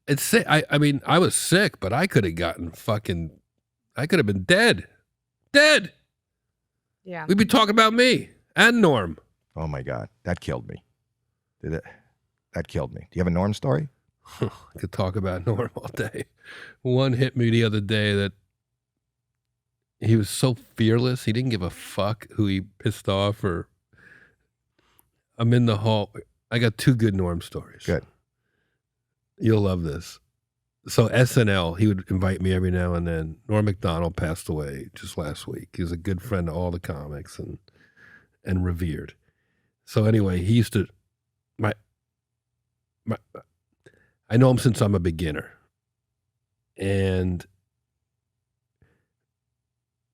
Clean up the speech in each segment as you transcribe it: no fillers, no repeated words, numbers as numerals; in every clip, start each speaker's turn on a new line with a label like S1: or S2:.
S1: It's sick. I mean, I was sick, but I could have been dead. Dead.
S2: Yeah.
S1: We'd be talking about me and Norm.
S3: Oh my God, that killed me. That killed me. Do you have a Norm story?
S1: I could talk about Norm all day. One hit me the other day that he was so fearless. He didn't give a fuck who he pissed off or. I'm in the hall. I got 2 good Norm stories.
S3: Good.
S1: You'll love this. So SNL, he would invite me every now and then. Norm Macdonald passed away just last week. He was a good friend to all the comics and revered. So anyway, he used to I know him since I'm a beginner. And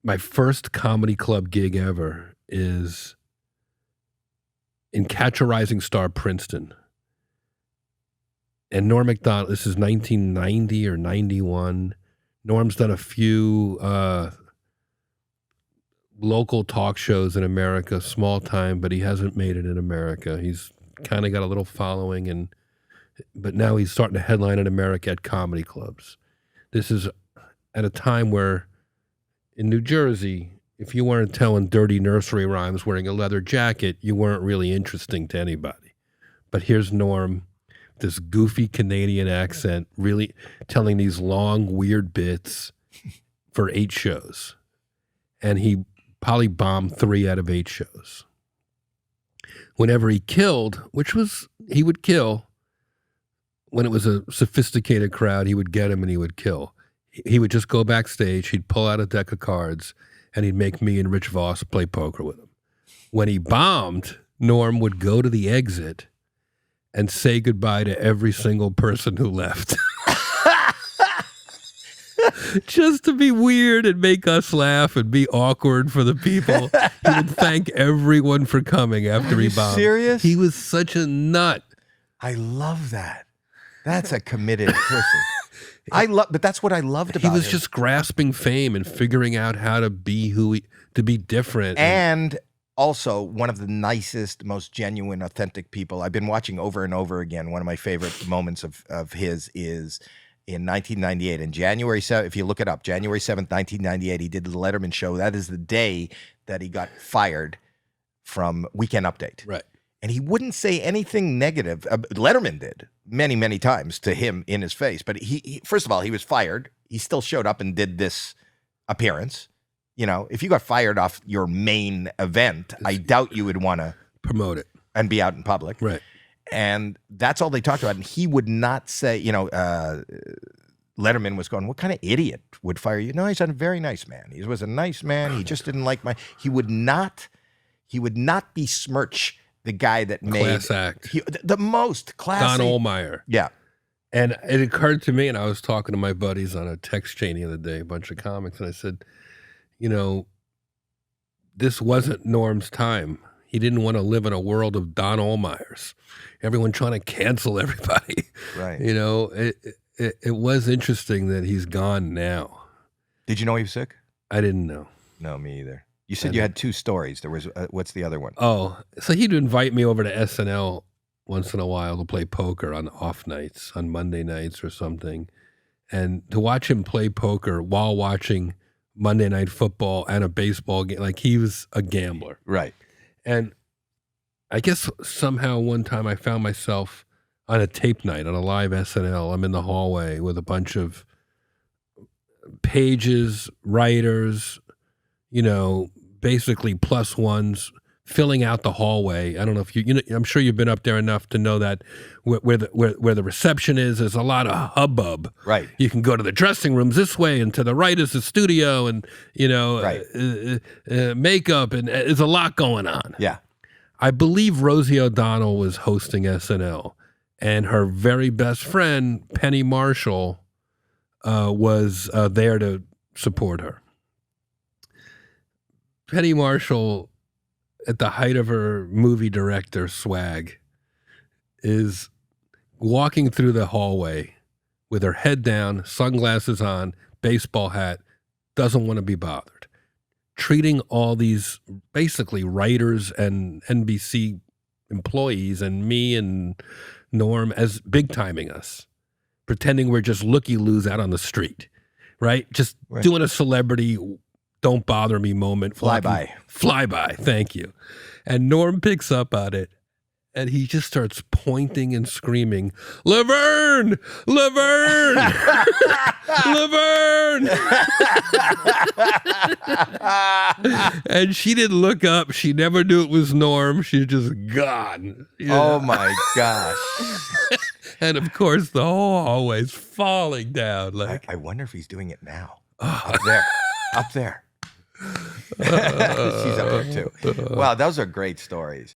S1: my first comedy club gig ever is in Catch a Rising Star, Princeton. And Norm Macdonald, this is 1990 or 91. Norm's done a few local talk shows in America, small time, but he hasn't made it in America. He's kind of got a little following, but now he's starting to headline in America at comedy clubs. This is at a time where in New Jersey, if you weren't telling dirty nursery rhymes wearing a leather jacket, you weren't really interesting to anybody. But here's Norm, this goofy Canadian accent, really telling these long, weird bits for 8 shows. And he probably bombed 3 out of 8 shows. Whenever he killed, he would kill, when it was a sophisticated crowd, he would get him and he would kill. He would just go backstage, he'd pull out a deck of cards, and he'd make me and Rich Voss play poker with him. When he bombed, Norm would go to the exit and say goodbye to every single person who left. Just to be weird and make us laugh and be awkward for the people. He would thank everyone for coming after he bombed.
S3: Serious?
S1: He was such a nut.
S3: I love that. That's a committed person. But that's what I loved about him.
S1: He was just grasping fame and figuring out how to be to be different.
S3: And also one of the nicest, most genuine, authentic people. I've been watching over and over again. One of my favorite moments of his is in 1998. In January 7th, if you look it up, January 7th, 1998, he did the Letterman show. That is the day that he got fired from Weekend Update.
S1: Right.
S3: And he wouldn't say anything negative. Letterman did many, many times to him in his face. But he first of all, he was fired. He still showed up and did this appearance. You know, if you got fired off your main event, I doubt you would want to
S1: promote it
S3: and be out in public.
S1: Right.
S3: And that's all they talked about. And he would not say, Letterman was going, what kind of idiot would fire you? No, he's a very nice man. He was a nice man. He just didn't like he would not besmirch the guy that made
S1: class act.
S3: The most classy.
S1: Don Ohlmeyer.
S3: Yeah.
S1: And it occurred to me, and I was talking to my buddies on a text chain the other day, a bunch of comics, and I said, this wasn't Norm's time. He didn't want to live in a world of Don Ohlmeyers. Everyone trying to cancel everybody.
S3: Right.
S1: It was interesting that he's gone now.
S3: Did you know he was sick?
S1: I didn't know.
S3: No, me either. You said you had 2 stories. There was, what's the other one?
S1: Oh, so he'd invite me over to SNL once in a while to play poker on off nights, on Monday nights or something. And to watch him play poker while watching Monday Night Football and a baseball game, like he was a gambler.
S3: Right.
S1: And I guess somehow one time I found myself on a tape night on a live SNL. I'm in the hallway with a bunch of pages, writers, basically plus ones filling out the hallway. I don't know if I'm sure you've been up there enough to know that where the reception is, there's a lot of hubbub.
S3: Right.
S1: You can go to the dressing rooms this way, and to the right is the studio, and makeup, and there's a lot going on.
S3: Yeah.
S1: I believe Rosie O'Donnell was hosting SNL, and her very best friend Penny Marshall was there to support her. Penny Marshall, at the height of her movie director swag, is walking through the hallway with her head down, sunglasses on, baseball hat, doesn't want to be bothered. Treating all these basically writers and NBC employees and me and Norm as big timing us. pretending we're just looky-loos out on the street, right? Just
S3: Right.
S1: doing a celebrity don't bother me moment.
S3: Flyby.
S1: Flyby, thank you. And Norm picks up on it, and he just starts pointing and screaming, Laverne! Laverne! Laverne! And she didn't look up. She never knew it was Norm. She's just gone. You know?
S3: Oh my gosh.
S1: And of course, the whole hallway's falling down. Like,
S3: I wonder if he's doing it now. Up there. Up there. She's up there too. Wow, those are great stories.